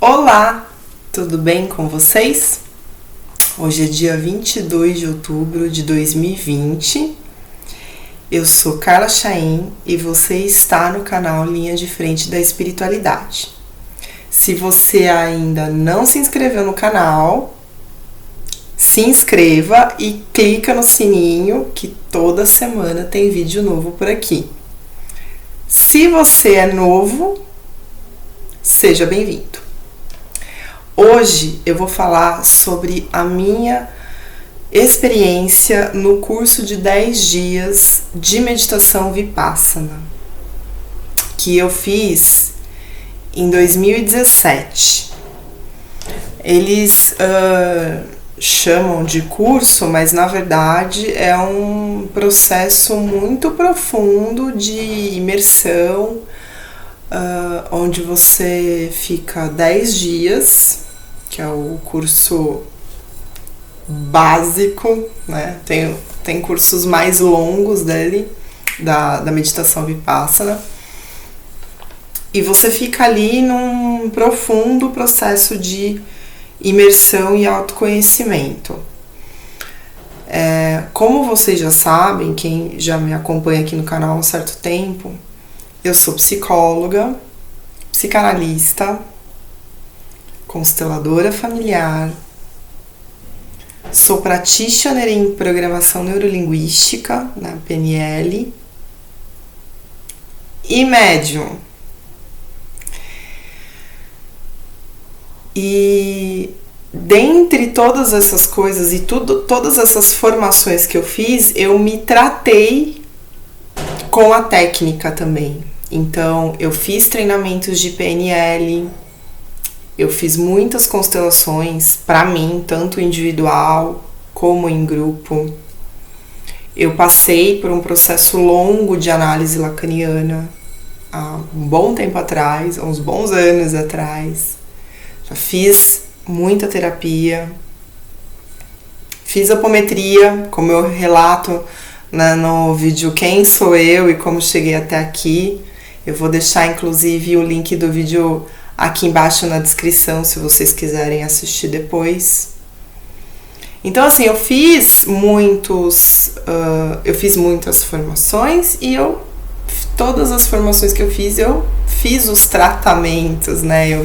Olá, tudo bem com vocês? Hoje é dia 22 de outubro de 2020. Eu sou Carla Chaim e você está no canal Linha de Frente da Espiritualidade. Se você ainda não se inscreveu no canal, se inscreva e clica no sininho que toda semana tem vídeo novo por aqui. Se você é novo, seja bem-vindo. Hoje eu vou falar sobre a minha experiência no curso de 10 dias de meditação Vipassana, que eu fiz em 2017. Eles chamam de curso, mas na verdade é um processo muito profundo de imersão, onde você fica 10 dias, que é o curso básico, né? Tem cursos mais longos dele, da meditação Vipassana, e você fica ali num profundo processo de imersão e autoconhecimento. Como vocês já sabem, quem já me acompanha aqui no canal há um certo tempo, eu sou psicóloga, psicanalista, consteladora familiar, sou practitioner em programação neurolinguística, na PNL, e médium. E dentre todas essas coisas e todas essas formações que eu fiz, eu me tratei com a técnica também. Então, eu fiz treinamentos de PNL, eu fiz muitas constelações para mim, tanto individual como em grupo. Eu passei por um processo longo de análise lacaniana há um bom tempo atrás, há uns bons anos atrás. Já fiz muita terapia, fiz apometria, como eu relato no vídeo Quem Sou Eu e Como Cheguei Até Aqui. Eu vou deixar inclusive o link do vídeo aqui embaixo na descrição, se vocês quiserem assistir depois. Então assim, eu fiz muitas formações e todas as formações que eu fiz os tratamentos, né?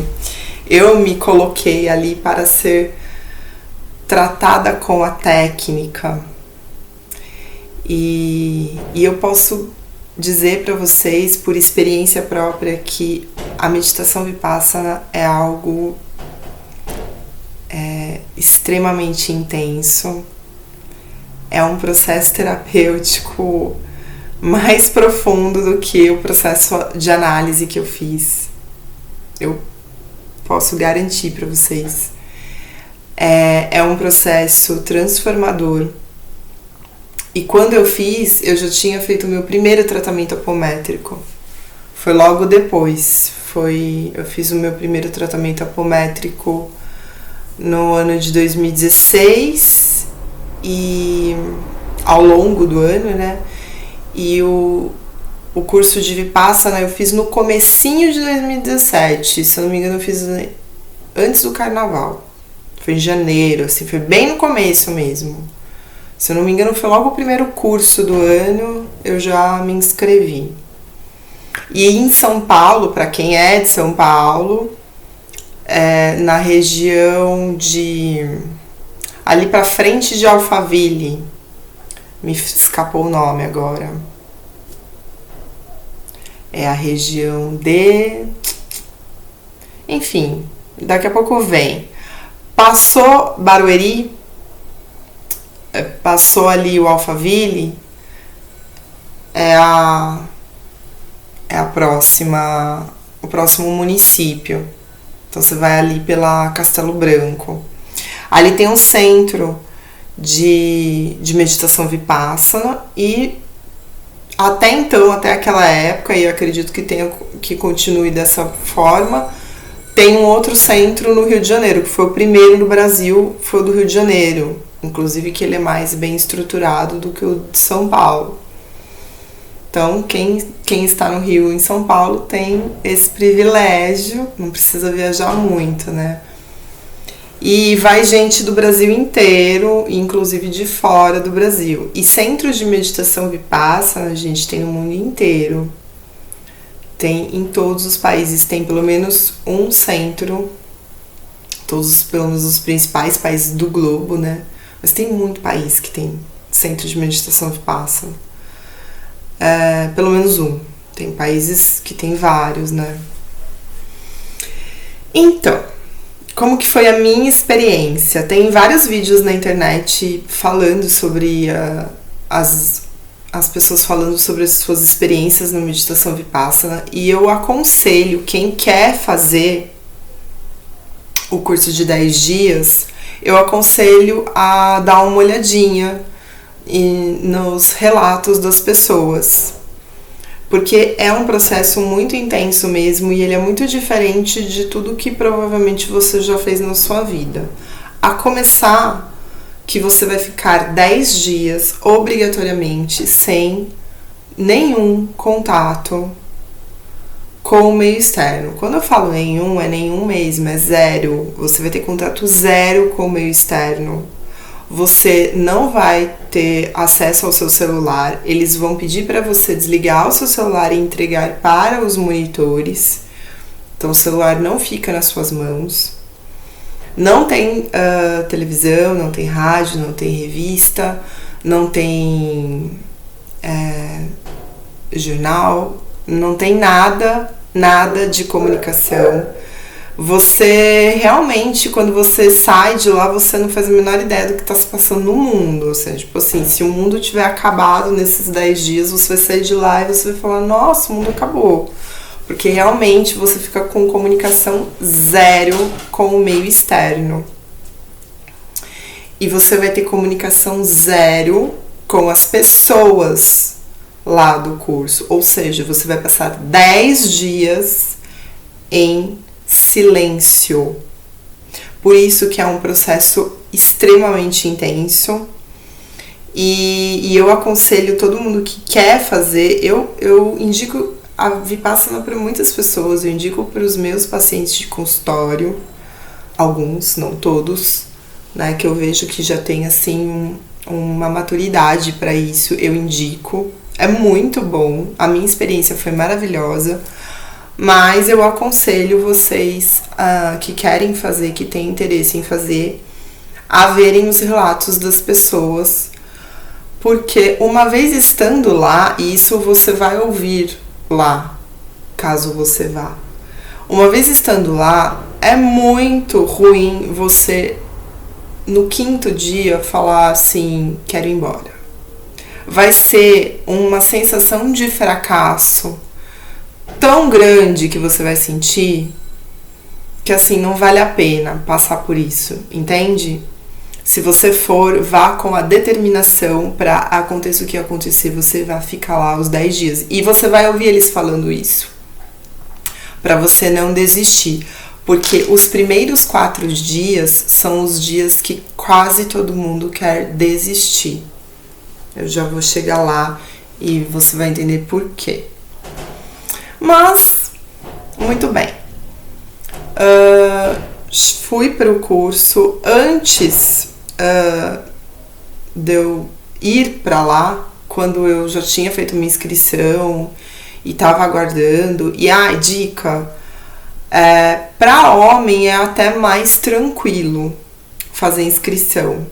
Eu me coloquei ali para ser tratada com a técnica. E eu posso dizer para vocês, por experiência própria, que a meditação Vipassana é algo extremamente intenso. É um processo terapêutico mais profundo do que o processo de análise que eu fiz. Eu posso garantir para vocês. É um processo transformador. E quando eu fiz, eu já tinha feito o meu primeiro tratamento apométrico. Foi logo depois. Eu fiz o meu primeiro tratamento apométrico no ano de 2016 e ao longo do ano, né? E o curso de Vipassana eu fiz no comecinho de 2017. Se eu não me engano, eu fiz antes do carnaval. Foi em janeiro, assim, foi bem no começo mesmo. Se eu não me engano, foi logo o primeiro curso do ano, eu já me inscrevi. E em São Paulo, para quem é de São Paulo, na região ali para frente de Alphaville, me escapou o nome agora. É a região enfim, daqui a pouco vem. Passou Barueri, passou ali o Alphaville, o próximo município. Então você vai ali pela Castelo Branco. Ali tem um centro de meditação Vipassana e até aquela época, e eu acredito que continue dessa forma, tem um outro centro no Rio de Janeiro, que foi o primeiro no Brasil, foi o do Rio de Janeiro. Inclusive que ele é mais bem estruturado do que o de São Paulo. Então, quem está no Rio, em São Paulo, tem esse privilégio, não precisa viajar muito, né? E vai gente do Brasil inteiro, inclusive de fora do Brasil. E centros de meditação Vipassana a gente tem no mundo inteiro. Tem em todos os países, tem pelo menos um centro, pelo menos os principais países do globo, né? Mas tem muito país que tem centro de meditação Vipassana. Pelo menos um. Tem países que tem vários, né? Então, como que foi a minha experiência? Tem vários vídeos na internet falando sobre as pessoas falando sobre as suas experiências na meditação Vipassana, e eu aconselho quem quer fazer o curso de 10 dias, eu aconselho a dar uma olhadinha nos relatos das pessoas, porque é um processo muito intenso mesmo, e ele é muito diferente de tudo que provavelmente você já fez na sua vida. A começar que você vai ficar 10 dias obrigatoriamente sem nenhum contato com o meio externo. Quando eu falo nenhum, é nenhum mesmo, é zero. Você vai ter contato zero com o meio externo. Você não vai ter acesso ao seu celular. Eles vão pedir para você desligar o seu celular e entregar para os monitores. Então o celular não fica nas suas mãos. Não tem televisão, não tem rádio, não tem revista, não tem jornal, não tem nada de comunicação. Você realmente, quando você sai de lá, você não faz a menor ideia do que está se passando no mundo. Ou seja, tipo assim, se o mundo tiver acabado nesses 10 dias, você vai sair de lá e você vai falar, nossa, o mundo acabou. Porque realmente você fica com comunicação zero com o meio externo. E você vai ter comunicação zero com as pessoas lá do curso. Ou seja, você vai passar 10 dias em silêncio. Por isso que é um processo extremamente intenso. E eu aconselho todo mundo que quer fazer, eu indico a Vipassana para muitas pessoas, eu indico para os meus pacientes de consultório, alguns, não todos, né, que eu vejo que já tem assim uma maturidade para isso, eu indico. É muito bom, a minha experiência foi maravilhosa, mas eu aconselho vocês que querem fazer, que têm interesse em fazer, a verem os relatos das pessoas, porque uma vez estando lá, e isso você vai ouvir lá, caso você vá. Uma vez estando lá, é muito ruim você, no 5º dia, falar assim, quero ir embora. Vai ser uma sensação de fracasso tão grande que você vai sentir, que assim, não vale a pena passar por isso, entende? Se você for, vá com a determinação para aconteça o que acontecer, você vai ficar lá os 10 dias. E você vai ouvir eles falando isso, para você não desistir. Porque os primeiros 4 dias são os dias que quase todo mundo quer desistir. Eu já vou chegar lá e você vai entender por quê. Mas, muito bem. Fui para o curso antes de eu ir para lá, quando eu já tinha feito minha inscrição e estava aguardando. E dica, para homem é até mais tranquilo fazer inscrição.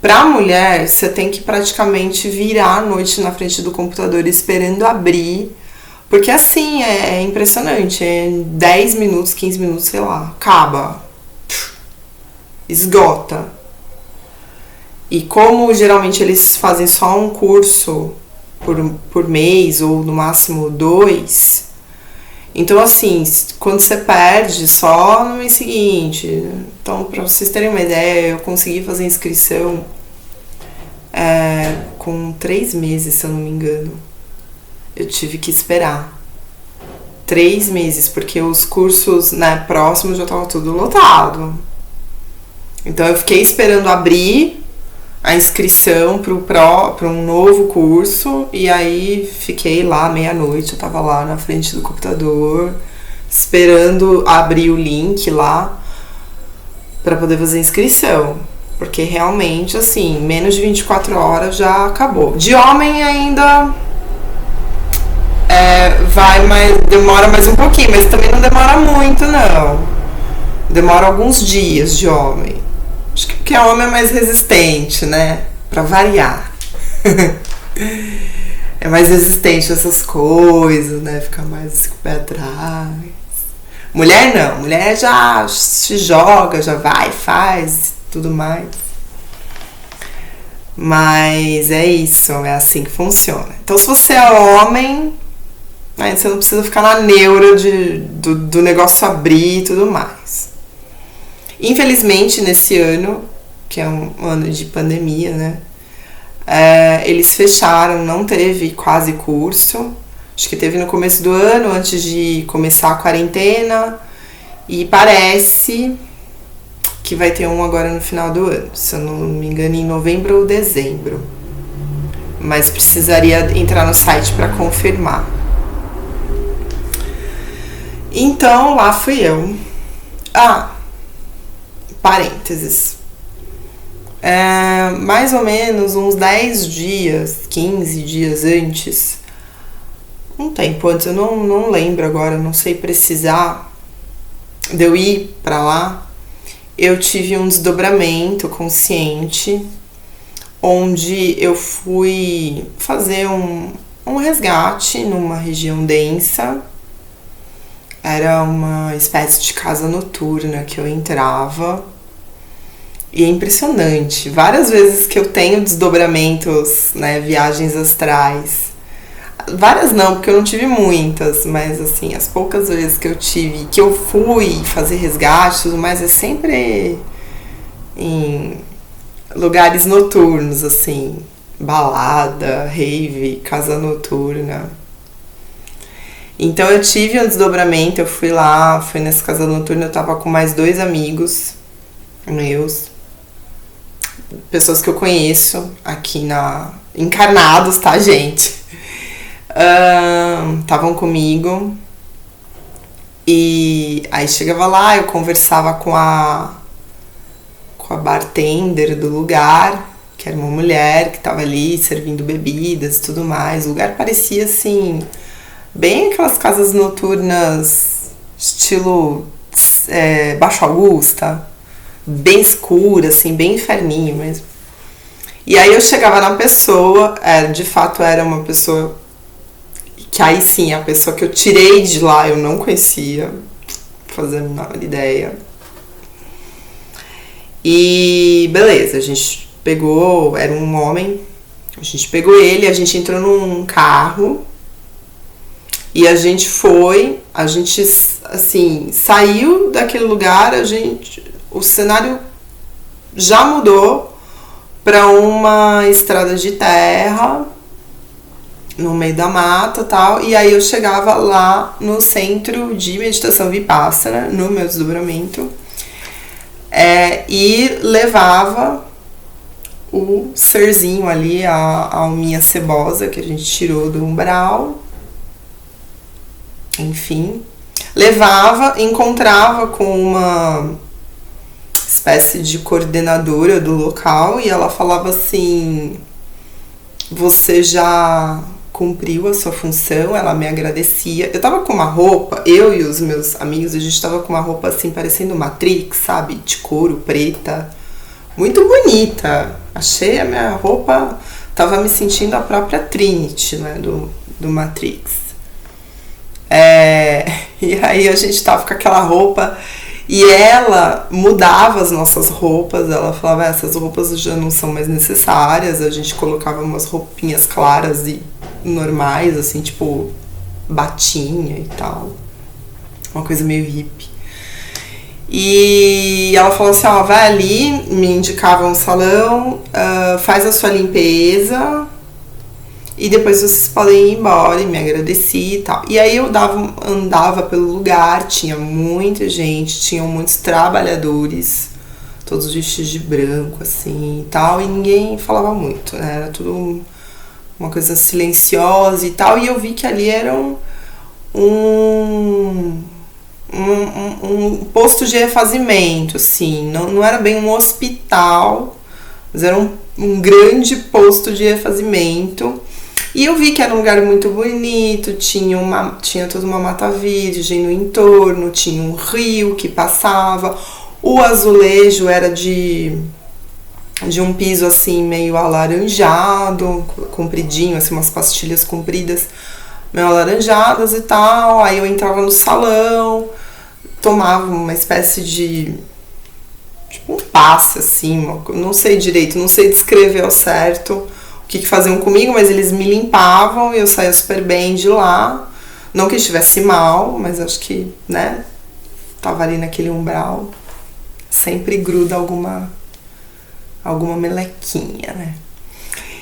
Para mulher, você tem que praticamente virar à noite na frente do computador esperando abrir, porque assim, é impressionante, 10 minutos, 15 minutos, sei lá, acaba, esgota. E como geralmente eles fazem só um curso por mês, ou no máximo 2, então assim, quando você perde, só no mês seguinte. Então, para vocês terem uma ideia, eu consegui fazer inscrição com 3 meses, se eu não me engano. Eu tive que esperar 3 meses, porque os cursos, né, próximos já estavam tudo lotado. Então eu fiquei esperando abrir. a inscrição para um novo curso, e aí fiquei lá meia-noite, eu tava lá na frente do computador, esperando abrir o link lá para poder fazer a inscrição. Porque realmente, assim, menos de 24 horas já acabou. De homem ainda demora mais um pouquinho, mas também não demora muito, não. Demora alguns dias de homem. Acho que porque homem é mais resistente, né? Pra variar. É mais resistente a essas coisas, né? Fica mais com o pé atrás. Mulher não. Mulher já se joga, já vai, faz tudo mais. Mas é isso, é assim que funciona. Então, se você é homem, aí você não precisa ficar na neura do negócio abrir e tudo mais. Infelizmente, nesse ano, que é um ano de pandemia, né? Eles fecharam, não teve quase curso. Acho que teve no começo do ano, antes de começar a quarentena. E parece que vai ter um agora no final do ano, se eu não me engano, em novembro ou dezembro. Mas precisaria entrar no site para confirmar. Então, lá fui eu. Parênteses. Mais ou menos uns 10 dias, 15 dias antes, um tempo antes, eu não lembro agora, não sei precisar, de eu ir pra lá, eu tive um desdobramento consciente, onde eu fui fazer um resgate numa região densa. Era uma espécie de casa noturna que eu entrava. E é impressionante. Várias vezes que eu tenho desdobramentos, né, viagens astrais. Várias não, porque eu não tive muitas, mas assim, as poucas vezes que eu tive, que eu fui fazer resgate e tudo mais, é sempre em lugares noturnos, assim, balada, rave, casa noturna. Então eu tive um desdobramento, eu fui lá, fui nessa casa noturna, eu tava com mais 2 amigos meus, pessoas que eu conheço aqui encarnados, tá, gente? Estavam comigo, e aí chegava lá, eu conversava com a bartender do lugar, que era uma mulher que tava ali servindo bebidas e tudo mais. O lugar parecia assim, bem aquelas casas noturnas estilo Baixo Augusta, bem escura, assim, bem inferninho mesmo. E aí eu chegava na pessoa, de fato era uma pessoa que aí sim, a pessoa que eu tirei de lá eu não conhecia, fazendo nada ideia. E beleza, a gente pegou, era um homem, a gente pegou ele, a gente entrou num carro e a gente assim, saiu daquele lugar, o cenário já mudou para uma estrada de terra no meio da mata e tal, e aí eu chegava lá no centro de meditação Vipassana, no meu desdobramento, e levava o serzinho ali, a alminha cebosa que a gente tirou do umbral, enfim, levava, encontrava com uma espécie de coordenadora do local e ela falava assim: você já cumpriu a sua função? Ela me agradecia. Eu tava com uma roupa, eu e os meus amigos, a gente tava com uma roupa assim, parecendo Matrix, sabe? De couro, preta. Muito bonita. Achei a minha roupa, tava me sentindo a própria Trinity, né? Do Matrix. E aí a gente tava com aquela roupa e ela mudava as nossas roupas. Ela falava: essas roupas já não são mais necessárias. A gente colocava umas roupinhas claras e normais, assim, tipo batinha e tal, uma coisa meio hippie. E ela falou assim: ó, vai ali, me indicava um salão, faz a sua limpeza e depois vocês podem ir embora. E me agradeci e tal. E aí eu andava pelo lugar, tinha muita gente, tinham muitos trabalhadores todos vestidos de branco, assim, e tal, e ninguém falava muito, né? Era tudo uma coisa silenciosa e tal, e eu vi que ali era um posto de refazimento, assim, não era bem um hospital, mas era um grande posto de refazimento. E eu vi que era um lugar muito bonito, tinha toda uma mata virgem no entorno, tinha um rio que passava, o azulejo era de um piso assim meio alaranjado, compridinho, assim, umas pastilhas compridas, meio alaranjadas e tal. Aí eu entrava no salão, tomava uma espécie de tipo um passe, assim, não sei direito, não sei descrever ao certo o que faziam comigo, mas eles me limpavam e eu saía super bem de lá. Não que eu estivesse mal, mas acho que, né, tava ali naquele umbral. Sempre gruda alguma melequinha, né?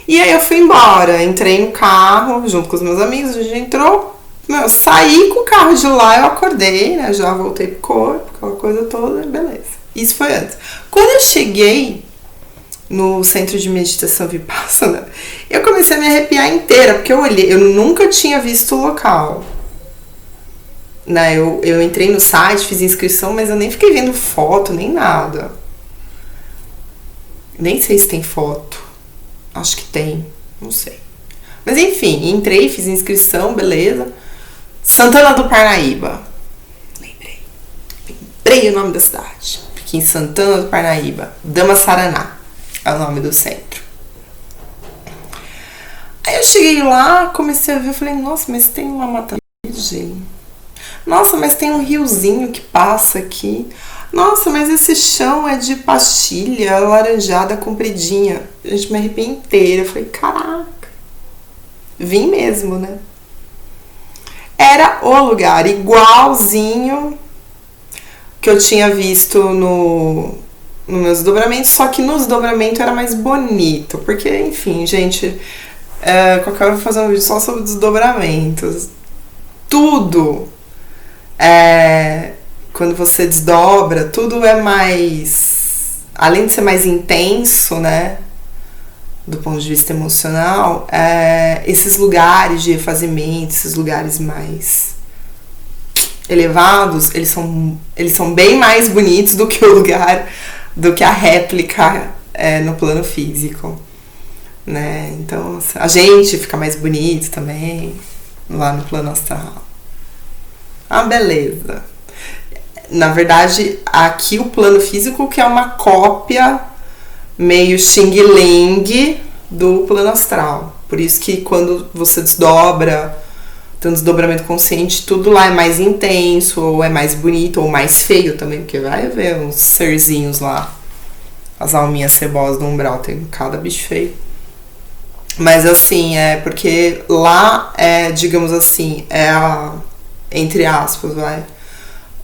E aí eu fui embora, entrei no carro junto com os meus amigos, a gente entrou, saí com o carro de lá, eu acordei, né? Já voltei pro corpo, aquela coisa toda, beleza. Isso foi antes. Quando eu cheguei no centro de meditação Vipassana, eu comecei a me arrepiar inteira, porque eu olhei, eu nunca tinha visto o local. Né, eu entrei no site, fiz inscrição, mas eu nem fiquei vendo foto, nem nada. Nem sei se tem foto. Acho que tem, não sei. Mas enfim, entrei, fiz inscrição, beleza. Santana do Parnaíba. Lembrei o nome da cidade. Fiquei em Santana do Parnaíba. Damaçaraná é o nome do centro. Aí eu cheguei lá, comecei a ver, falei, nossa, mas tem uma mata virgem. Nossa, mas tem um riozinho que passa aqui. Nossa, mas esse chão é de pastilha laranjada compridinha. A gente me arrepiei inteira. Eu falei, caraca. Vim mesmo, né? Era o lugar igualzinho que eu tinha visto no meus desdobramentos, só que no desdobramento era mais bonito. Porque, enfim, gente, qualquer hora eu vou fazer um vídeo só sobre desdobramentos. Tudo. Quando você desdobra, tudo é mais, além de ser mais intenso, né, do ponto de vista emocional, esses lugares de refazimento, esses lugares mais elevados, eles são bem mais bonitos do que o lugar, do que a réplica no plano físico, né? Então a gente fica mais bonito também lá no plano astral. Ah, beleza. Na verdade, aqui o plano físico que é uma cópia meio xing-ling do plano astral. Por isso que quando você desdobra, tem um desdobramento consciente, tudo lá é mais intenso, ou é mais bonito, ou mais feio também, porque vai ver uns serzinhos lá, as alminhas cebosas do umbral, tem cada bicho feio. Mas assim, porque lá digamos assim, entre aspas,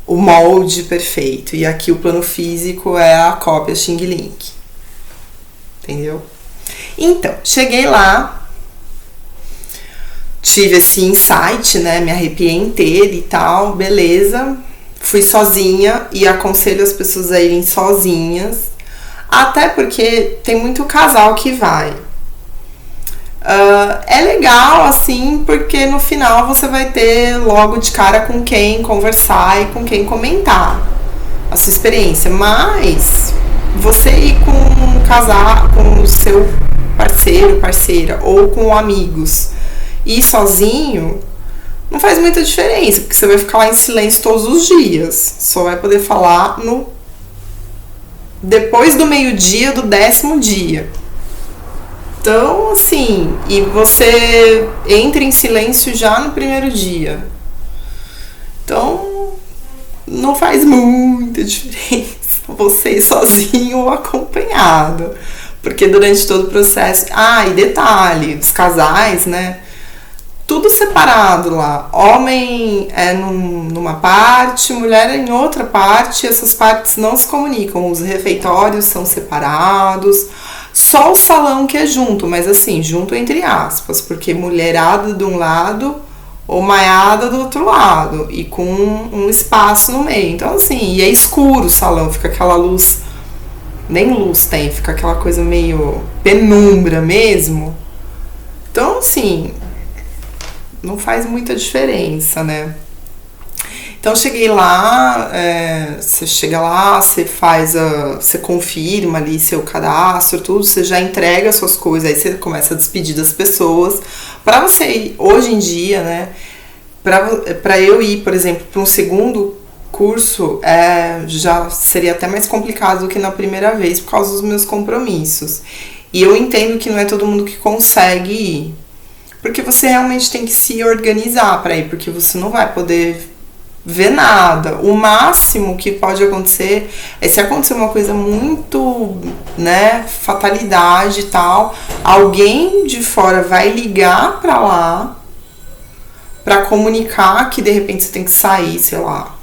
o molde perfeito. E aqui o plano físico é a cópia xing-ling. Entendeu? Então, cheguei lá, tive esse insight, né? Me arrepiei inteira e tal, beleza. Fui sozinha e aconselho as pessoas a irem sozinhas. Até porque tem muito casal que vai. É legal, assim, porque no final você vai ter logo de cara com quem conversar e com quem comentar a sua experiência. Mas você ir com o seu parceiro, parceira, ou com amigos, e ir sozinho, não faz muita diferença, porque você vai ficar lá em silêncio todos os dias. Só vai poder falar depois do meio-dia do 10º dia. Então, assim, e você entra em silêncio já no primeiro dia. Então, não faz muita diferença você ir sozinho ou acompanhado. Porque durante todo o processo... e detalhe, dos casais, né? Tudo separado lá. Homem é numa parte, mulher é em outra parte. E essas partes não se comunicam. Os refeitórios são separados. Só o salão que é junto, mas assim, junto entre aspas, porque mulherada de um lado, homaiada do outro lado, e com um espaço no meio. Então assim, e é escuro o salão, fica aquela luz nem luz tem, fica aquela coisa meio penumbra mesmo. Então, assim, não faz muita diferença, né? Então, cheguei lá, você chega lá, você você confirma ali seu cadastro, tudo, você já entrega suas coisas, aí você começa a despedir das pessoas. Pra você ir, hoje em dia, né, pra eu ir, por exemplo, para um segundo curso, já seria até mais complicado do que na primeira vez, por causa dos meus compromissos. E eu entendo que não é todo mundo que consegue ir, porque você realmente tem que se organizar para ir, porque você não vai poder ver nada. O máximo que pode acontecer é se acontecer uma coisa muito, né, fatalidade e tal, alguém de fora vai ligar pra lá pra comunicar que de repente você tem que sair, sei lá,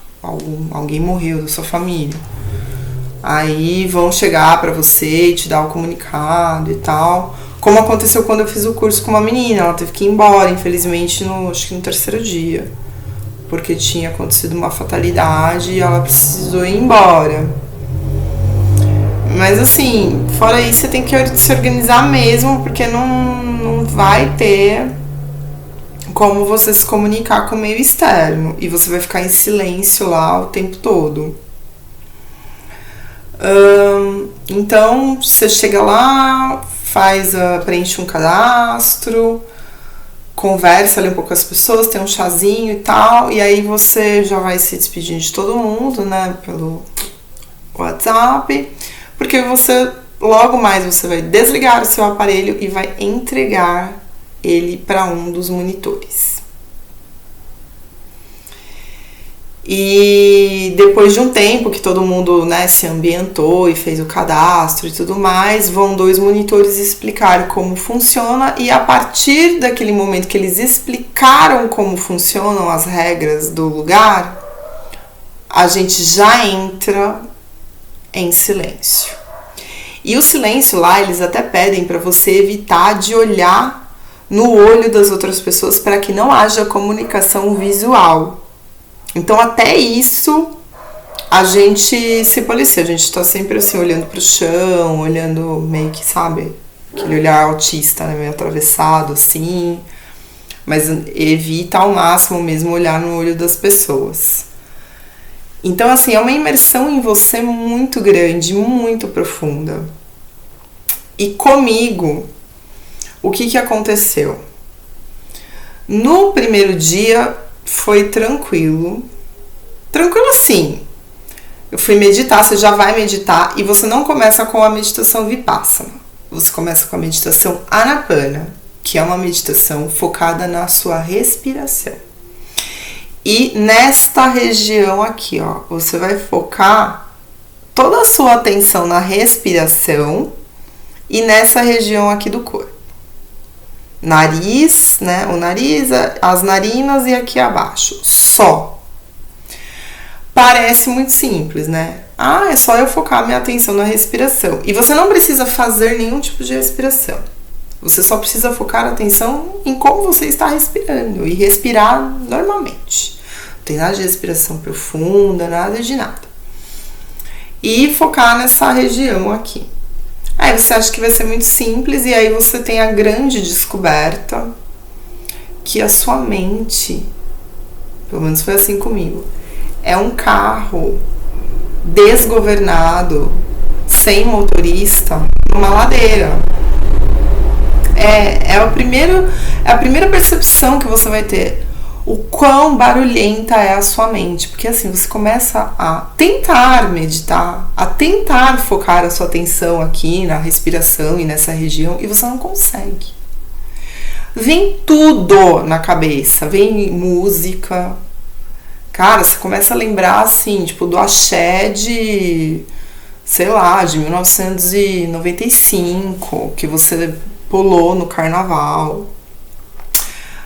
alguém morreu da sua família. Aí vão chegar pra você e te dar o comunicado e tal. Como aconteceu quando eu fiz o curso com uma menina, ela teve que ir embora, infelizmente, acho que no terceiro dia, porque tinha acontecido uma fatalidade e ela precisou ir embora. Mas assim, fora isso, você tem que se organizar mesmo, porque não vai ter como você se comunicar com o meio externo. E você vai ficar em silêncio lá o tempo todo. Então, você chega lá, preenche um cadastro, conversa ali um pouco com as pessoas, tem um chazinho e tal, e aí você já vai se despedindo de todo mundo, né, pelo WhatsApp, porque logo mais você vai desligar o seu aparelho e vai entregar ele para um dos monitores. E depois de um tempo que todo mundo, né, se ambientou e fez o cadastro e tudo mais, vão 2 monitores explicar como funciona, e a partir daquele momento que eles explicaram como funcionam as regras do lugar, a gente já entra em silêncio. E o silêncio lá, eles até pedem para você evitar de olhar no olho das outras pessoas para que não haja comunicação visual. Então, até isso, a gente se policia. A gente tá sempre assim, olhando pro chão, olhando meio que, sabe, aquele olhar autista, né, meio atravessado, assim. Mas evita ao máximo mesmo olhar no olho das pessoas. Então, assim, é uma imersão em você muito grande, muito profunda. E comigo, o que aconteceu? No primeiro dia foi tranquilo. Tranquilo assim. Eu fui meditar, você já vai meditar, e você não começa com a meditação Vipassana. Você começa com a meditação Anapana, que é uma meditação focada na sua respiração. E nesta região aqui, ó, você vai focar toda a sua atenção na respiração e nessa região aqui do corpo. Nariz, né? O nariz, as narinas e aqui abaixo. Só. Parece muito simples, né? É só eu focar minha atenção na respiração. E você não precisa fazer nenhum tipo de respiração. Você só precisa focar a atenção em como você está respirando e respirar normalmente. Não tem nada de respiração profunda, nada de nada. E focar nessa região aqui. Aí você acha que vai ser muito simples, e aí você tem a grande descoberta que a sua mente, pelo menos foi assim comigo, é um carro desgovernado, sem motorista, numa ladeira. É a primeira percepção que você vai ter, o quão barulhenta é a sua mente, porque assim, você começa a tentar meditar, a tentar focar a sua atenção aqui na respiração e nessa região, e você não consegue. Vem tudo na cabeça, vem música. Cara, você começa a lembrar assim, tipo, do axé de, sei lá, de 1995, que você pulou no carnaval.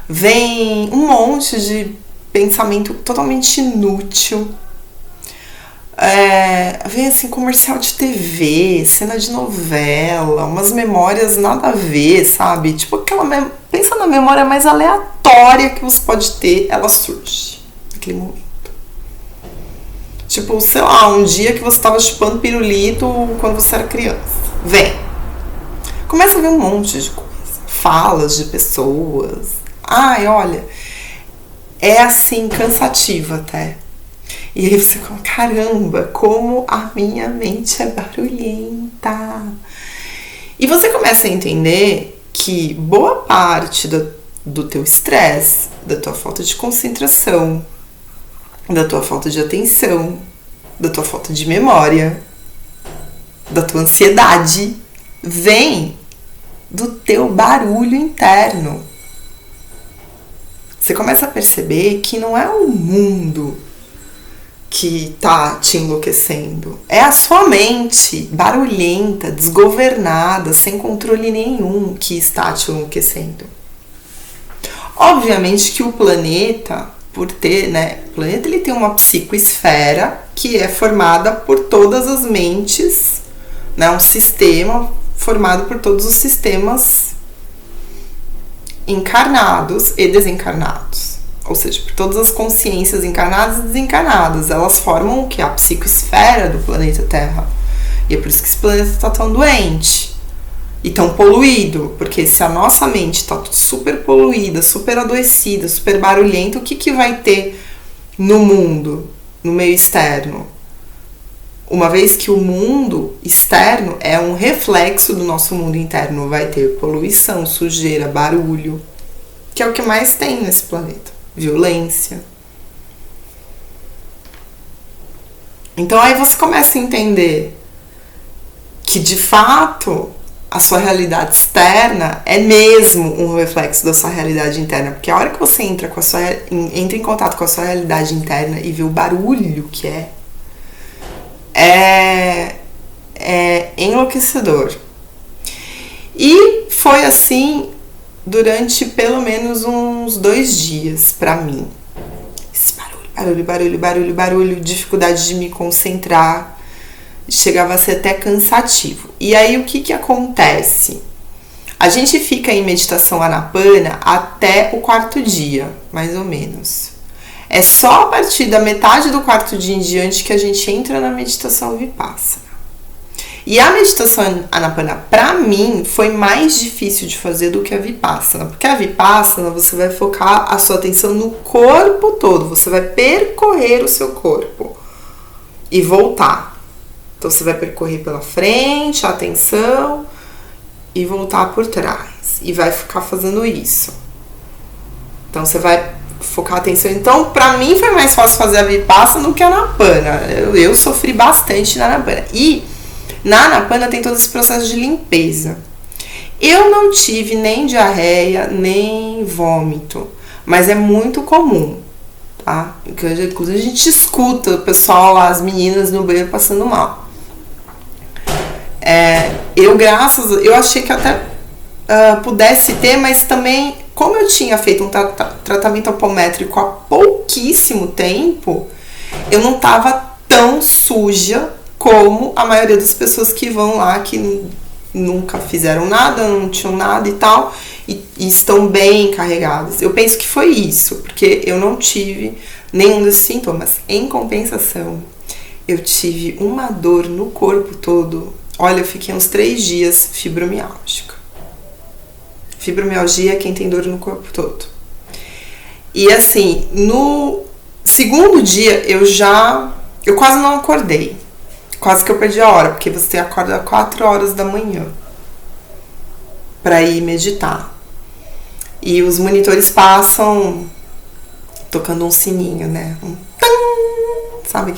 Vem um monte de pensamento totalmente inútil. Vem assim, comercial de TV, cena de novela, umas memórias nada a ver, sabe? Tipo, pensa na memória mais aleatória que você pode ter, ela surge naquele momento. Tipo, sei lá, um dia que você tava chupando pirulito quando você era criança. Vem. Começa a ver um monte de coisa. Falas de pessoas. Ai, olha, é assim, cansativo até. E aí você fala, caramba, como a minha mente é barulhenta. E você começa a entender que boa parte do teu estresse, da tua falta de concentração, da tua falta de atenção, da tua falta de memória, da tua ansiedade, vem do teu barulho interno. Você começa a perceber que não é o mundo que tá te enlouquecendo. É a sua mente barulhenta, desgovernada, sem controle nenhum que está te enlouquecendo. Obviamente que o planeta, por ter, né? O planeta ele tem uma psicoesfera que é formada por todas as mentes, né? Um sistema formado por todos os sistemas encarnados e desencarnados. Ou seja, por todas as consciências encarnadas e desencarnadas. Elas formam o que? A psicoesfera do planeta Terra. E é por isso que esse planeta está tão doente e tão poluído. Porque se a nossa mente está super poluída, super adoecida, super barulhenta, o que vai ter no mundo, no meio externo? Uma vez que o mundo externo é um reflexo do nosso mundo interno, vai ter poluição, sujeira, barulho, que é o que mais tem nesse planeta. Violência. Então aí você começa a entender que de fato a sua realidade externa é mesmo um reflexo da sua realidade interna, porque a hora que você entra em contato com a sua realidade interna e vê o barulho que é enlouquecedor. E foi assim durante pelo menos uns 2 dias pra mim. Esse barulho, dificuldade de me concentrar, chegava a ser até cansativo. E aí o que acontece? A gente fica em meditação Anapana até o 4º dia, mais ou menos. É só a partir da metade do 4º dia em diante que a gente entra na meditação Vipassana. E a meditação Anapana, pra mim, foi mais difícil de fazer do que a Vipassana. Porque a Vipassana, você vai focar a sua atenção no corpo todo. Você vai percorrer o seu corpo e voltar. Então, você vai percorrer pela frente, a atenção, e voltar por trás. E vai ficar fazendo isso. Então, você vai focar a atenção. Então, pra mim, foi mais fácil fazer a Vipassana do que a Anapana. Eu sofri bastante na Anapana. E na Anapana tem todo esse processo de limpeza. Eu não tive nem diarreia, nem vômito, mas é muito comum, tá? Inclusive a gente escuta o pessoal lá, as meninas no banheiro passando mal. Eu achei que até pudesse ter, mas também, como eu tinha feito um tratamento apométrico há pouquíssimo tempo, eu não tava tão suja como a maioria das pessoas que vão lá, que nunca fizeram nada, não tinham nada e tal, e estão bem carregadas. Eu penso que foi isso, porque eu não tive nenhum desses sintomas. Em compensação, eu tive uma dor no corpo todo. Olha, eu fiquei uns 3 dias fibromialgica. Fibromialgia é quem tem dor no corpo todo. E assim, no 2º dia, eu quase não acordei. Quase que eu perdi a hora, porque você acorda às 4 horas da manhã para ir meditar. E os monitores passam tocando um sininho, né? Um tam, sabe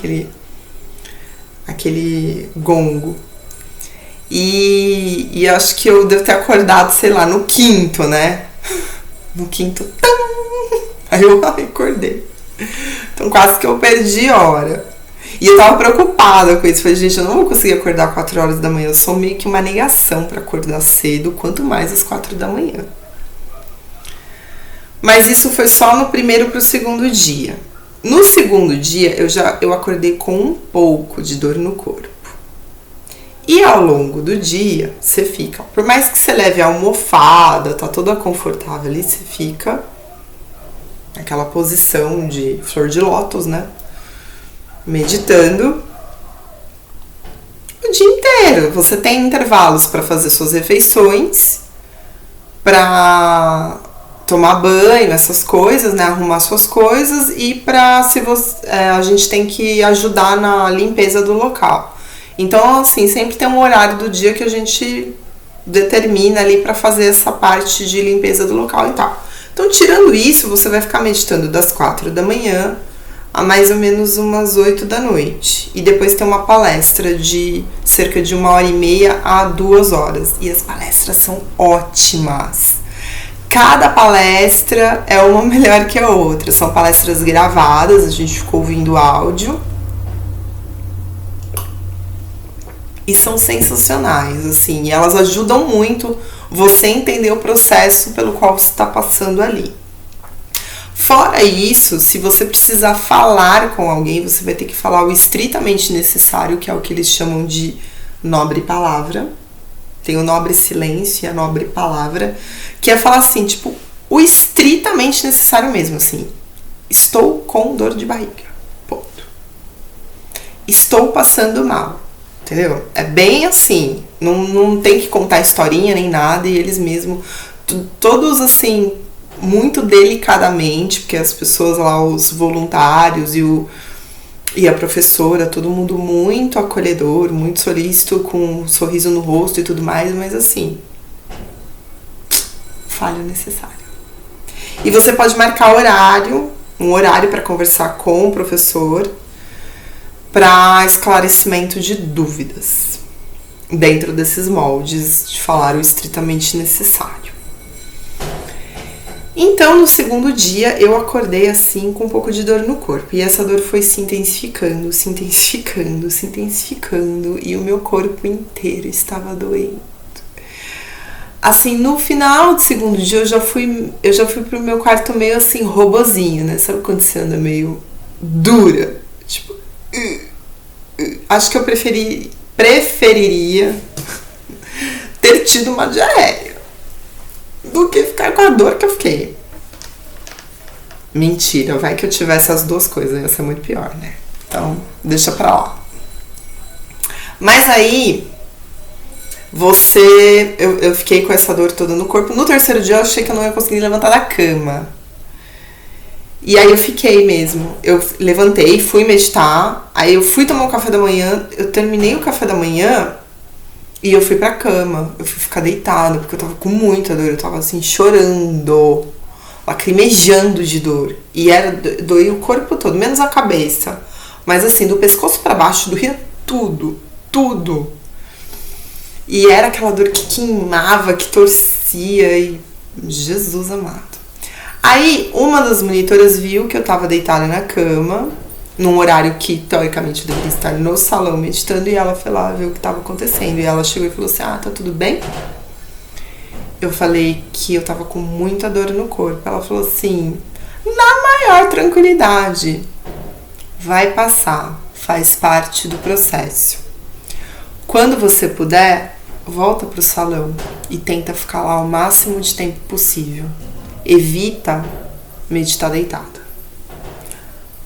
aquele gongo. E acho que eu devo ter acordado, sei lá, no 5º, né? No 5º, tam! Aí eu acordei. Então quase que eu perdi a hora. E eu tava preocupada com isso. Falei, gente, eu não vou conseguir acordar 4 horas da manhã. Eu sou meio que uma negação pra acordar cedo, quanto mais às 4 da manhã. Mas isso foi só no 1º pro 2º dia. No 2º dia, eu acordei com um pouco de dor no corpo. E ao longo do dia, você fica... Por mais que você leve a almofada, tá toda confortável ali, você fica naquela posição de flor de lótus, né? meditando o dia inteiro. Você tem intervalos para fazer suas refeições, para tomar banho, essas coisas, né? Arrumar suas coisas e a gente tem que ajudar na limpeza do local. Então, assim, sempre tem um horário do dia que a gente determina ali para fazer essa parte de limpeza do local e tal. Então, tirando isso, você vai ficar meditando das 4 da manhã a mais ou menos umas 8 da noite. E depois tem uma palestra de cerca de 1h30 a 2 horas. E as palestras são ótimas. Cada palestra é uma melhor que a outra. São palestras gravadas, a gente ficou ouvindo áudio. E são sensacionais, assim. E elas ajudam muito você a entender o processo pelo qual você está passando ali. Fora isso, se você precisar falar com alguém, você vai ter que falar o estritamente necessário, que é o que eles chamam de nobre palavra. Tem o nobre silêncio e a nobre palavra, que é falar assim, tipo, o estritamente necessário mesmo, assim. Estou com dor de barriga. Ponto. Estou passando mal. Entendeu? É bem assim. Não tem que contar historinha nem nada, e eles mesmos, todos assim, muito delicadamente, porque as pessoas lá, os voluntários e a professora, todo mundo muito acolhedor, muito solícito, com um sorriso no rosto e tudo mais, mas assim, falha necessária. E você pode marcar um horário para conversar com o professor para esclarecimento de dúvidas, dentro desses moldes de falar o estritamente necessário. Então, no segundo dia, eu acordei assim com um pouco de dor no corpo. E essa dor foi se intensificando, e o meu corpo inteiro estava doendo. Assim, no final do segundo dia, eu já fui pro meu quarto meio assim, robozinho, né? Sabe quando você anda meio dura? Tipo, acho que eu preferiria ter tido uma diarreia do que ficar com a dor que eu fiquei. Mentira, vai que eu tivesse as duas coisas, ia ser muito pior, né? Então, deixa pra lá. Mas aí, eu fiquei com essa dor toda no corpo. No terceiro dia, eu achei que eu não ia conseguir levantar da cama. E aí eu fiquei mesmo. Eu levantei, fui meditar, aí eu fui tomar um café da manhã, eu terminei o café da manhã e eu fui pra cama. Eu fui ficar deitada, porque eu tava com muita dor, eu tava assim, chorando, lacrimejando de dor. E doía o corpo todo, menos a cabeça. Mas assim, do pescoço pra baixo doía tudo. E era aquela dor que queimava, que torcia e... Jesus amado. Aí, uma das monitoras viu que eu tava deitada na cama, num horário que, teoricamente, eu deveria estar no salão meditando, e ela foi lá ver o que tava acontecendo. E ela chegou e falou assim, tá tudo bem? Eu falei que eu tava com muita dor no corpo. Ela falou assim, na maior tranquilidade, vai passar, faz parte do processo. Quando você puder, volta pro salão e tenta ficar lá o máximo de tempo possível. Evita meditar deitada.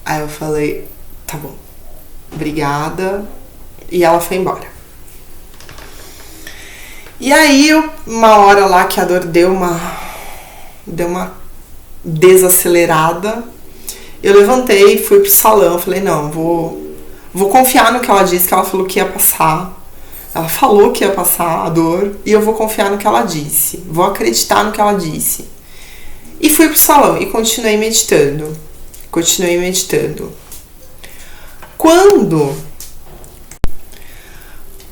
Aí eu falei, tá bom, obrigada. E ela foi embora. E aí, uma hora lá que a dor deu uma desacelerada, eu levantei, fui pro salão, falei, não, vou confiar no que ela disse, que ela falou que ia passar. Ela falou que ia passar a dor e eu vou confiar no que ela disse. Vou acreditar no que ela disse. E fui pro salão e continuei meditando.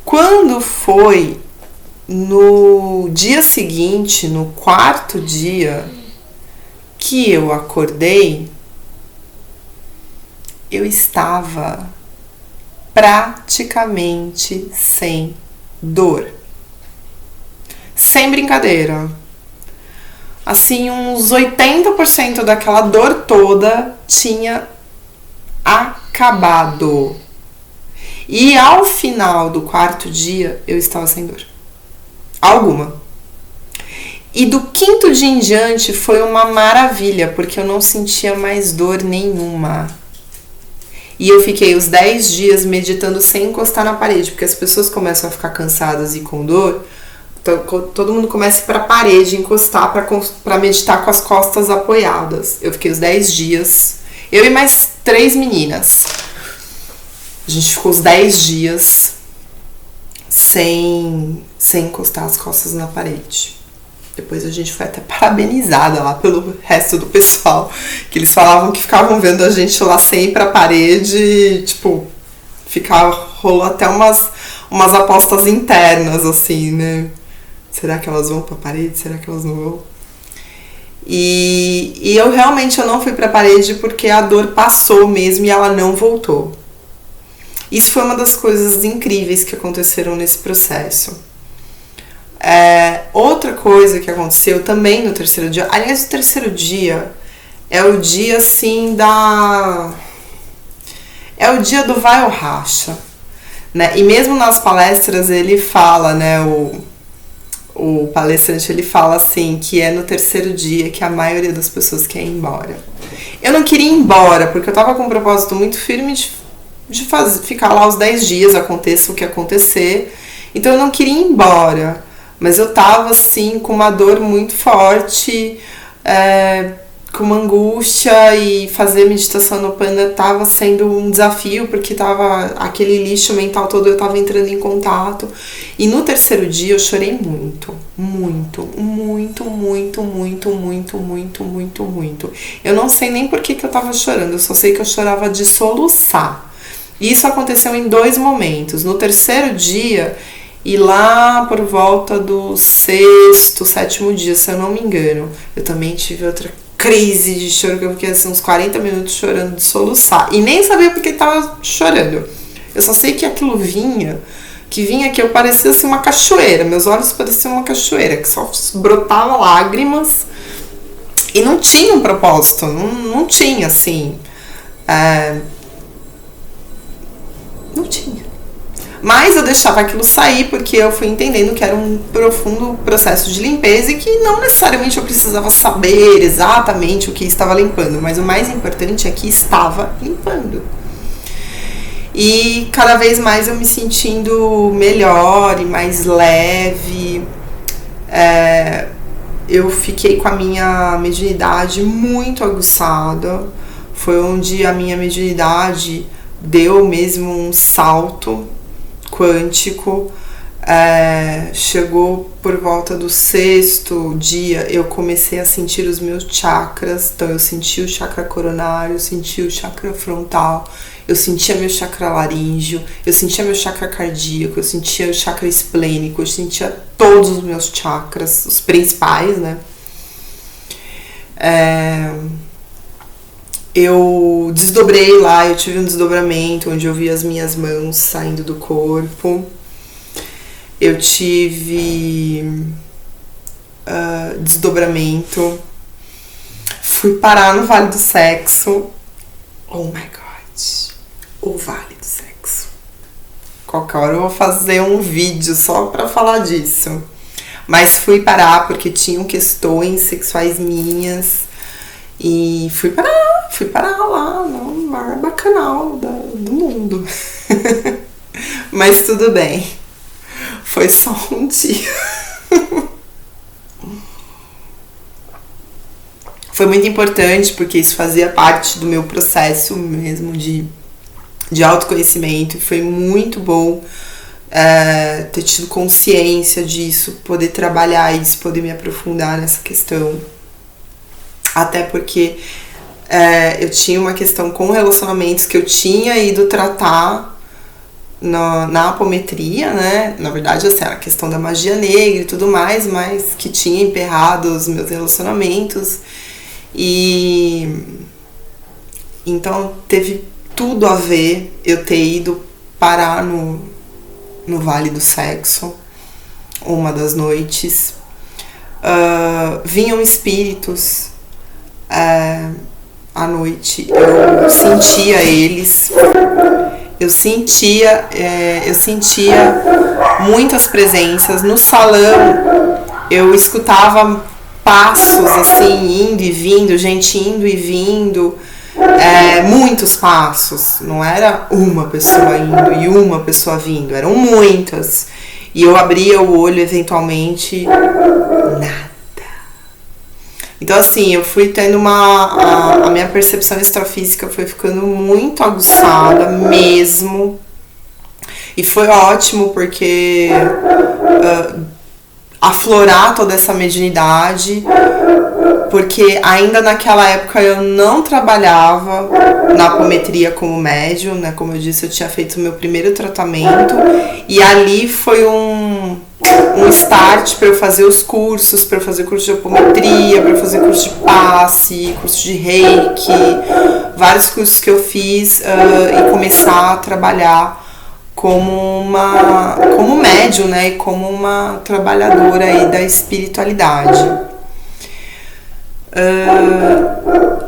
Quando foi no dia seguinte, no quarto dia que eu acordei, eu estava praticamente sem dor. Sem brincadeira. Assim, uns 80% daquela dor toda tinha acabado. E ao final do quarto dia, eu estava sem dor. Alguma. E do quinto dia em diante foi uma maravilha, porque eu não sentia mais dor nenhuma. E eu fiquei os 10 dias meditando sem encostar na parede, porque as pessoas começam a ficar cansadas e com dor, então todo mundo começa a ir pra parede, encostar pra meditar com as costas apoiadas. Eu fiquei os 10 dias, eu e mais 3 meninas. A gente ficou os 10 dias sem encostar as costas na parede. Depois a gente foi até parabenizada lá pelo resto do pessoal, que eles falavam que ficavam vendo a gente lá sem ir pra parede, tipo, rolou até umas apostas internas, assim, né? Será que elas vão pra parede? Será que elas não vão? E eu realmente não fui pra parede porque a dor passou mesmo e ela não voltou. Isso foi uma das coisas incríveis que aconteceram nesse processo. Outra coisa que aconteceu também no terceiro dia, aliás, o terceiro dia é o dia assim é o dia do vai ou racha, né? E mesmo nas palestras ele fala, né, o palestrante ele fala assim, que é no terceiro dia que a maioria das pessoas quer ir embora. Eu não queria ir embora, porque eu tava com um propósito muito firme de ficar lá os 10 dias, aconteça o que acontecer, então eu não queria ir embora. Mas eu tava assim com uma dor muito forte, com uma angústia, e fazer meditação no Panda tava sendo um desafio, porque tava aquele lixo mental todo, eu tava entrando em contato. E no terceiro dia eu chorei muito, muito, muito, muito, muito, muito, muito, muito, muito. Eu não sei nem por que eu tava chorando, eu só sei que eu chorava de soluçar. E isso aconteceu em 2 momentos. No terceiro dia, e lá por volta do 6º, 7º dia, se eu não me engano, eu também tive outra crise de choro, que eu fiquei assim uns 40 minutos chorando de soluçar. E nem sabia por que tava chorando. Eu só sei que aquilo vinha que eu parecia assim uma cachoeira. Meus olhos pareciam uma cachoeira, que só brotava lágrimas. E não tinha um propósito, não tinha assim. Não tinha. Mas eu deixava aquilo sair porque eu fui entendendo que era um profundo processo de limpeza e que não necessariamente eu precisava saber exatamente o que estava limpando, mas o mais importante é que estava limpando. E cada vez mais eu me sentindo melhor e mais leve. Eu fiquei com a minha mediunidade muito aguçada. Foi onde a minha mediunidade deu mesmo um salto quântico. Chegou por volta do 6º dia, eu comecei a sentir os meus chakras. Então eu senti o chakra coronário, eu senti o chakra frontal, eu sentia meu chakra laríngeo, eu sentia meu chakra cardíaco, eu sentia o chakra esplênico, eu sentia todos os meus chakras, os principais, né? Eu desdobrei lá, eu tive um desdobramento onde eu vi as minhas mãos saindo do corpo. Eu tive desdobramento. Fui parar no Vale do Sexo. Oh my God! O Vale do Sexo. Qualquer hora eu vou fazer um vídeo só pra falar disso. Mas fui parar porque tinham questões sexuais minhas. E fui parar lá no maior bacanal do mundo. Mas tudo bem. Foi só um dia. Foi muito importante porque isso fazia parte do meu processo mesmo de autoconhecimento. Foi muito bom ter tido consciência disso, poder trabalhar isso, poder me aprofundar nessa questão. Até porque eu tinha uma questão com relacionamentos que eu tinha ido tratar na apometria, né? Na verdade, assim, era a questão da magia negra e tudo mais, mas que tinha emperrado os meus relacionamentos. E então teve tudo a ver eu ter ido parar no Vale do Sexo uma das noites. Vinham espíritos à noite, eu sentia eles, eu sentia muitas presenças no salão. Eu escutava passos assim, indo e vindo, gente indo e vindo. muitos passos, não era uma pessoa indo e uma pessoa vindo, eram muitas. E eu abria o olho eventualmente, nada. Então assim, eu fui tendo a minha percepção extrafísica foi ficando muito aguçada mesmo. E foi ótimo porque aflorar toda essa mediunidade, porque ainda naquela época eu não trabalhava na apometria como médium, né? Como eu disse, eu tinha feito o meu primeiro tratamento e ali foi um start para eu fazer os cursos, para eu fazer curso de apometria, para eu fazer curso de passe, curso de reiki, vários cursos que eu fiz e começar a trabalhar como médium, né, e como uma trabalhadora aí da espiritualidade.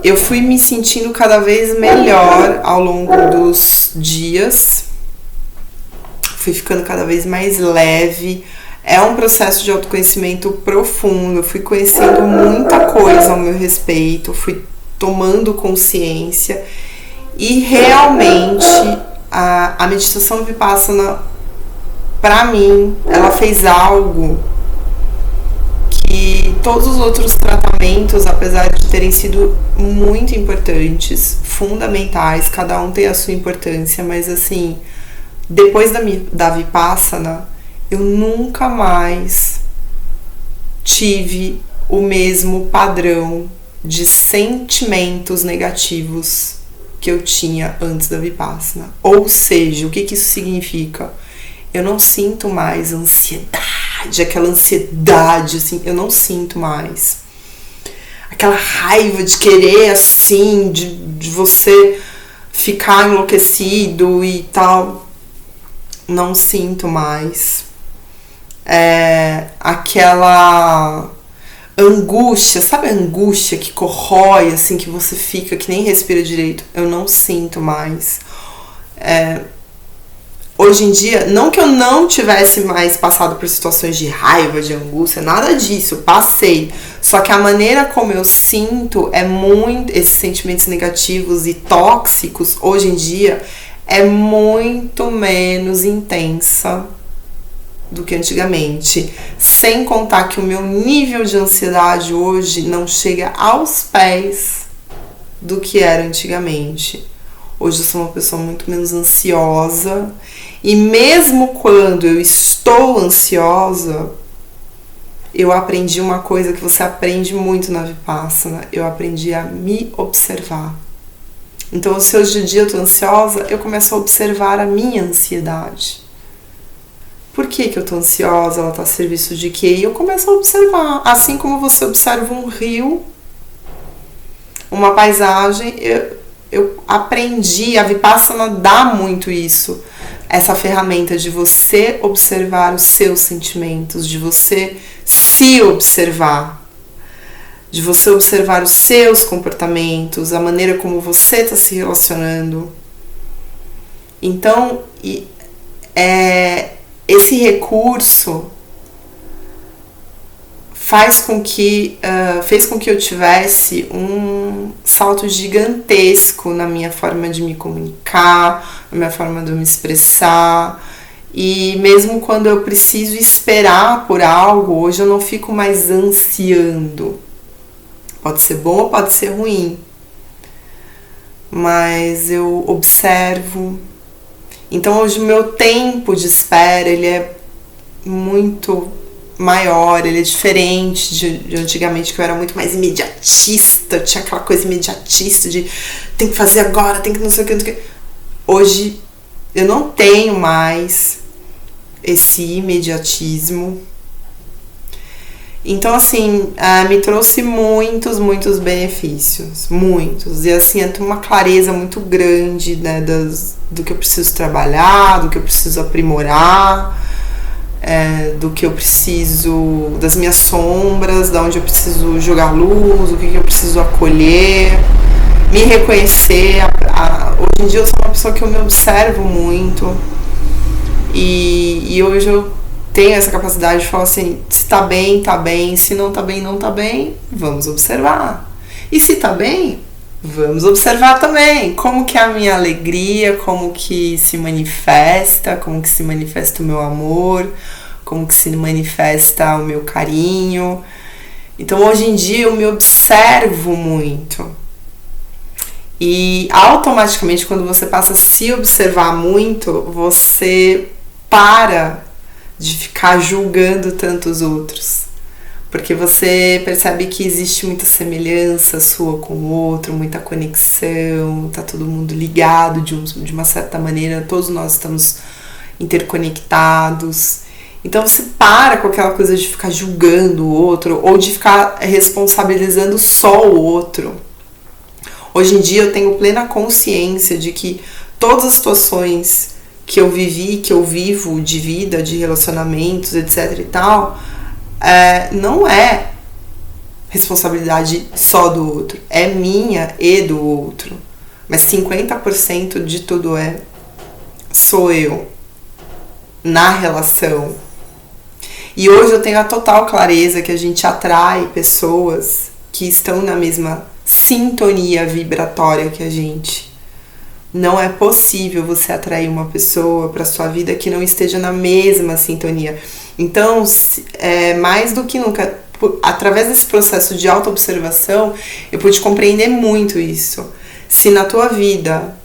Eu fui me sentindo cada vez melhor ao longo dos dias, fui ficando cada vez mais leve. É um processo de autoconhecimento profundo, eu fui conhecendo muita coisa ao meu respeito, fui tomando consciência e realmente a meditação Vipassana, pra mim, ela fez algo que todos os outros tratamentos, apesar de terem sido muito importantes, fundamentais, cada um tem a sua importância, mas assim, depois da Vipassana, eu nunca mais tive o mesmo padrão de sentimentos negativos que eu tinha antes da Vipassana. Ou seja, o que isso significa? Eu não sinto mais ansiedade, aquela ansiedade, assim, eu não sinto mais. Aquela raiva de querer, assim, de você ficar enlouquecido e tal. Não sinto mais. Aquela angústia, sabe a angústia que corrói, assim, que você fica, que nem respira direito? Eu não sinto mais. Hoje em dia, não que eu não tivesse mais passado por situações de raiva, de angústia, nada disso, eu passei. Só que a maneira como eu sinto esses sentimentos negativos e tóxicos, hoje em dia, é muito menos intensa do que antigamente. Sem contar que o meu nível de ansiedade hoje não chega aos pés do que era antigamente. Hoje eu sou uma pessoa muito menos ansiosa. E mesmo quando eu estou ansiosa, eu aprendi uma coisa que você aprende muito na Vipassana. Eu aprendi a me observar. Então, se hoje em dia eu tô ansiosa, eu começo a observar a minha ansiedade. Por que eu tô ansiosa? Ela tá a serviço de quê? E eu começo a observar. Assim como você observa um rio, uma paisagem, eu aprendi, a Vipassana dá muito isso. Essa ferramenta de você observar os seus sentimentos, de você se observar, de você observar os seus comportamentos, a maneira como você está se relacionando. Então, esse recurso fez com que eu tivesse um salto gigantesco na minha forma de me comunicar, na minha forma de me expressar. E mesmo quando eu preciso esperar por algo, hoje eu não fico mais ansiando. Pode ser bom ou pode ser ruim, mas eu observo. Então hoje o meu tempo de espera, ele é muito maior, ele é diferente de antigamente, que eu era muito mais imediatista, tinha aquela coisa imediatista de tem que fazer agora, tem que não sei o que. Hoje eu não tenho mais esse imediatismo. Então, assim, me trouxe muitos benefícios, muitos. E, assim, eu tenho uma clareza muito grande, né, do que eu preciso trabalhar, do que eu preciso aprimorar, do que eu preciso, das minhas sombras, da onde eu preciso jogar luz, o que eu preciso acolher, me reconhecer. Hoje em dia eu sou uma pessoa que eu me observo muito. E hoje eu tenho essa capacidade de falar assim, se tá bem, se não tá bem, não tá bem, vamos observar. E se tá bem, Vamos observar também como que é a minha alegria, como que se manifesta, como que se manifesta o meu amor, como que se manifesta o meu carinho. Então, hoje em dia, eu me observo muito. E automaticamente, quando você passa a se observar muito, você para de ficar julgando tantos outros. Porque você percebe que existe muita semelhança sua com o outro, muita conexão, tá todo mundo ligado de uma certa maneira, todos nós estamos interconectados. Então você para com aquela coisa de ficar julgando o outro ou de ficar responsabilizando só o outro. Hoje em dia eu tenho plena consciência de que todas as situações que eu vivi, que eu vivo de vida, de relacionamentos, etc e tal, não é responsabilidade só do outro, é minha e do outro. Mas 50% de tudo sou eu na relação. E hoje eu tenho a total clareza que a gente atrai pessoas que estão na mesma sintonia vibratória que a gente. Não é possível você atrair uma pessoa para sua vida que não esteja na mesma sintonia. Então, mais do que nunca, através desse processo de autoobservação, eu pude compreender muito isso. Se na tua vida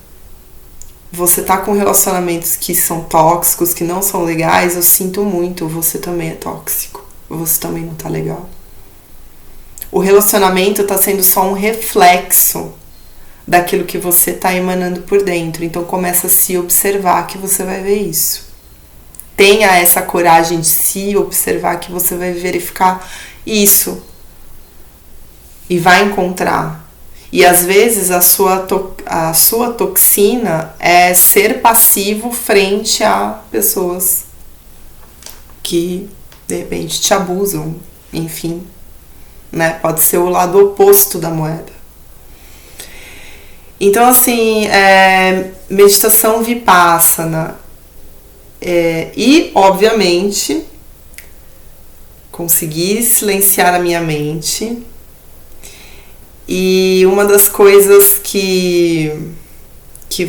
você tá com relacionamentos que são tóxicos, que não são legais, eu sinto muito, você também é tóxico. Você também não tá legal. O relacionamento tá sendo só um reflexo daquilo que você tá emanando por dentro. Então começa a se observar que você vai ver isso. Tenha essa coragem de se observar que você vai verificar isso. E vai encontrar. E às vezes a sua toxina é ser passivo frente a pessoas que de repente te abusam, enfim, né? Pode ser o lado oposto da moeda. Então, assim, meditação vipassana e, obviamente, conseguir silenciar a minha mente. E uma das coisas que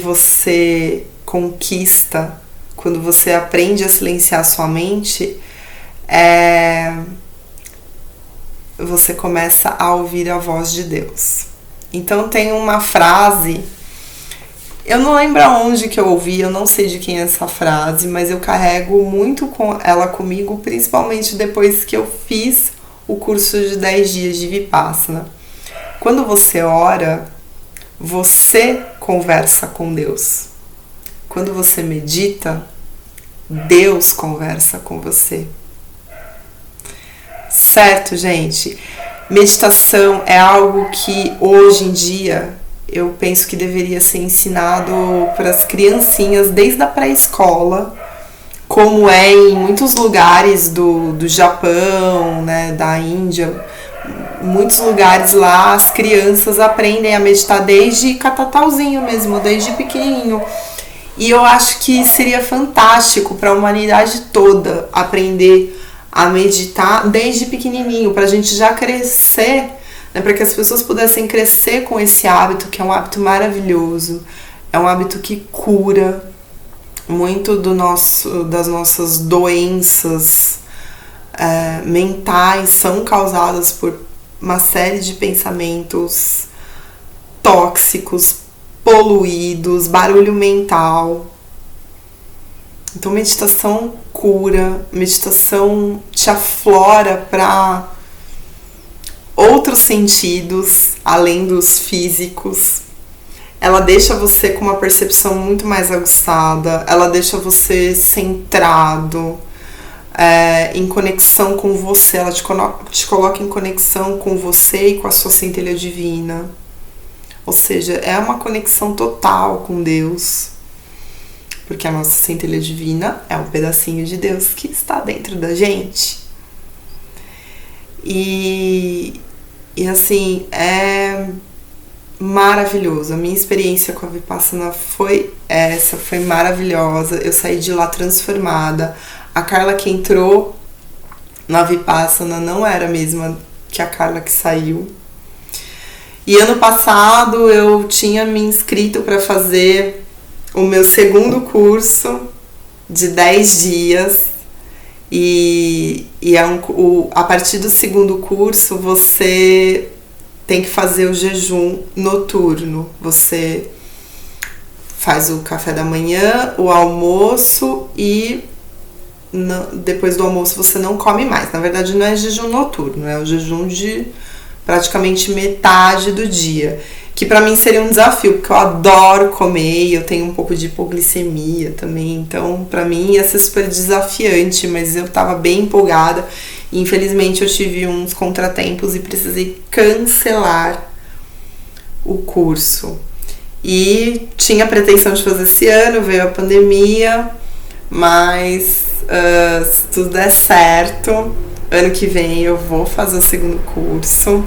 você conquista quando você aprende a silenciar a sua mente você começa a ouvir a voz de Deus. Então tem uma frase, eu não lembro aonde que eu ouvi, eu não sei de quem é essa frase, mas eu carrego muito com ela comigo, principalmente depois que eu fiz o curso de 10 dias de Vipassana. Quando você ora, você conversa com Deus. Quando você medita, Deus conversa com você. Certo, gente? Meditação é algo que hoje em dia eu penso que deveria ser ensinado para as criancinhas desde a pré-escola, como é em muitos lugares do Japão, né, da Índia. Muitos lugares lá as crianças aprendem a meditar desde catatauzinho mesmo, desde pequenininho. E eu acho que seria fantástico para a humanidade toda aprender a meditar desde pequenininho, para a gente já crescer, né, para que as pessoas pudessem crescer com esse hábito, que é um hábito maravilhoso, é um hábito que cura muito das nossas doenças mentais, são causadas por uma série de pensamentos tóxicos, poluídos, barulho mental. Então meditação cura, meditação te aflora para outros sentidos além dos físicos. Ela deixa você com uma percepção muito mais aguçada, ela deixa você centrado, em conexão com você, ela te coloca em conexão com você e com a sua centelha divina. Ou seja, é uma conexão total com Deus, porque a nossa centelha divina é um pedacinho de Deus que está dentro da gente. E assim, é maravilhoso. A minha experiência com a Vipassana foi maravilhosa. Eu saí de lá transformada. A Carla que entrou na Vipassana não era a mesma que a Carla que saiu. E ano passado eu tinha me inscrito para fazer o meu segundo curso de 10 dias. E a partir do segundo curso você tem que fazer o jejum noturno. Você faz o café da manhã, o almoço e depois do almoço você não come mais. Na verdade não é jejum noturno, é o jejum de praticamente metade do dia. Que pra mim seria um desafio, porque eu adoro comer e eu tenho um pouco de hipoglicemia também. Então pra mim ia ser super desafiante, mas eu tava bem empolgada. E, infelizmente eu tive uns contratempos e precisei cancelar o curso. E tinha pretensão de fazer esse ano, veio a pandemia, mas se tudo der certo, ano que vem eu vou fazer o segundo curso.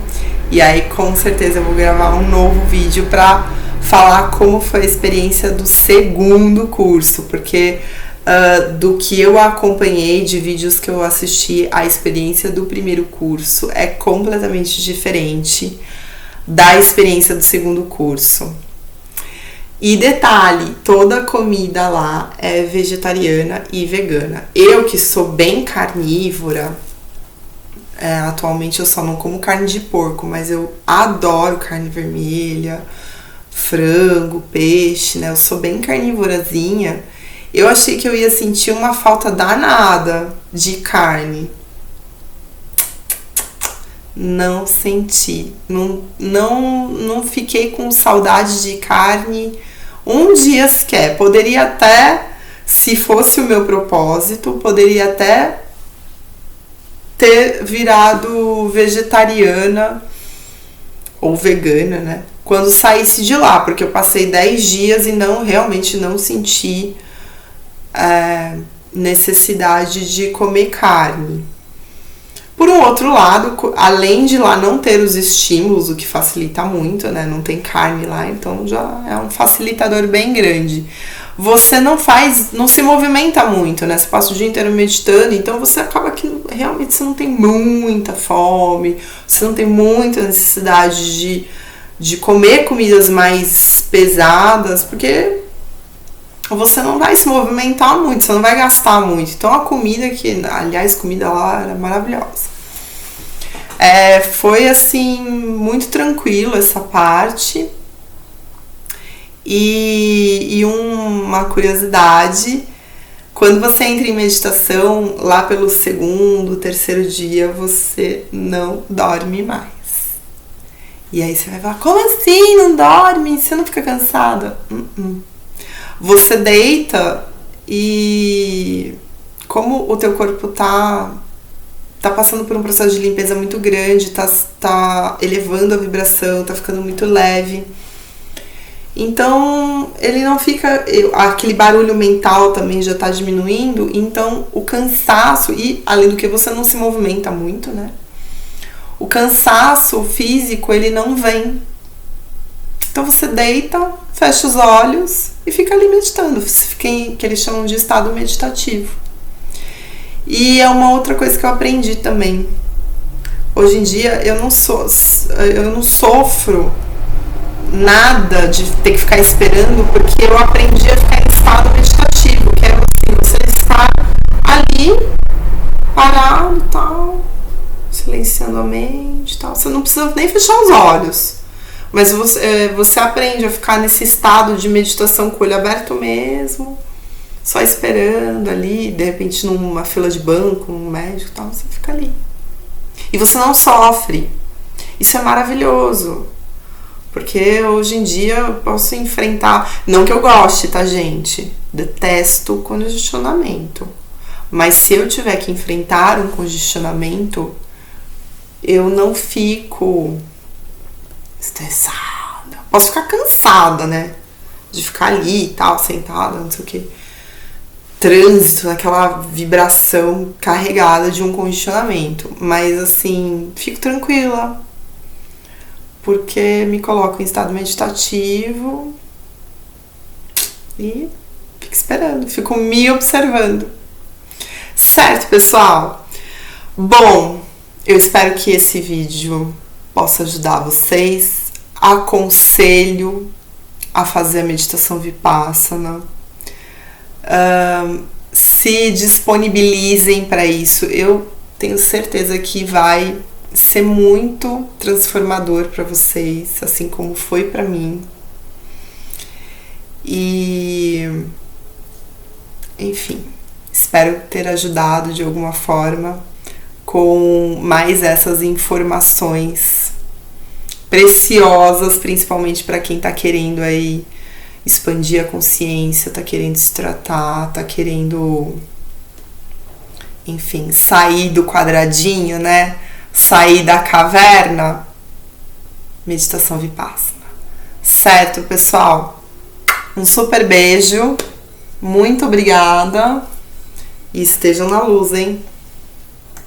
E aí com certeza eu vou gravar um novo vídeo pra falar como foi a experiência do segundo curso, porque do que eu acompanhei, de vídeos que eu assisti, a experiência do primeiro curso é completamente diferente da experiência do segundo curso. E detalhe, toda a comida lá é vegetariana e vegana. Eu que sou bem carnívora, atualmente eu só não como carne de porco, mas eu adoro carne vermelha, frango, peixe, né? Eu sou bem carnívorazinha. Eu achei que eu ia sentir uma falta danada de carne. Não senti. Não fiquei com saudade de carne um dia sequer. Poderia até, se fosse o meu propósito, poderia até ter virado vegetariana ou vegana, né? Quando saísse de lá, porque eu passei 10 dias e realmente não senti necessidade de comer carne. Por um outro lado, além de lá não ter os estímulos, o que facilita muito, né? Não tem carne lá, então já é um facilitador bem grande. Você não se movimenta muito, né? Você passa o dia inteiro meditando, então você acaba que realmente você não tem muita fome, você não tem muita necessidade de comer comidas mais pesadas, porque você não vai se movimentar muito, você não vai gastar muito. Então a comida comida lá era maravilhosa. Foi assim, muito tranquilo essa parte. E uma curiosidade, quando você entra em meditação, lá pelo segundo, terceiro dia, você não dorme mais. E aí você vai falar, como assim não dorme? Você não fica cansada? Você deita e como o teu corpo tá passando por um processo de limpeza muito grande, tá elevando a vibração, tá ficando muito leve. Então, ele não fica... Aquele barulho mental também já tá diminuindo, então o cansaço, e além do que você não se movimenta muito, né? O cansaço físico, ele não vem. Então você deita, fecha os olhos e fica ali meditando. Você fica em que eles chamam de estado meditativo. E é uma outra coisa que eu aprendi também. Hoje em dia eu não sofro nada de ter que ficar esperando, porque eu aprendi a ficar em estado meditativo, que é assim, você estar ali, parado e tal, silenciando a mente e tal. Você não precisa nem fechar os olhos. Mas você aprende a ficar nesse estado de meditação com o olho aberto mesmo, só esperando ali, de repente numa fila de banco, num médico e tal, você fica ali. E você não sofre. Isso é maravilhoso. Porque hoje em dia eu posso enfrentar... Não que eu goste, tá, gente? Detesto o congestionamento. Mas se eu tiver que enfrentar um congestionamento, eu não fico estressada. Posso ficar cansada, né? De ficar ali e tal, sentada, não sei o que. Trânsito, aquela vibração carregada de um condicionamento. Mas assim, fico tranquila. Porque me coloco em estado meditativo e fico esperando, fico me observando. Certo, pessoal? Bom, eu espero que esse vídeo possa ajudar vocês aconselho a fazer a meditação Vipassana. Se disponibilizem para isso. Eu tenho certeza que vai ser muito transformador para vocês, assim como foi para mim. E, enfim, espero ter ajudado de alguma forma com mais essas informações preciosas, principalmente para quem tá querendo aí expandir a consciência, tá querendo se tratar, tá querendo, enfim, sair do quadradinho, né? Sair da caverna. Meditação Vipassana. Certo, pessoal? Um super beijo. Muito obrigada. E estejam na luz, hein?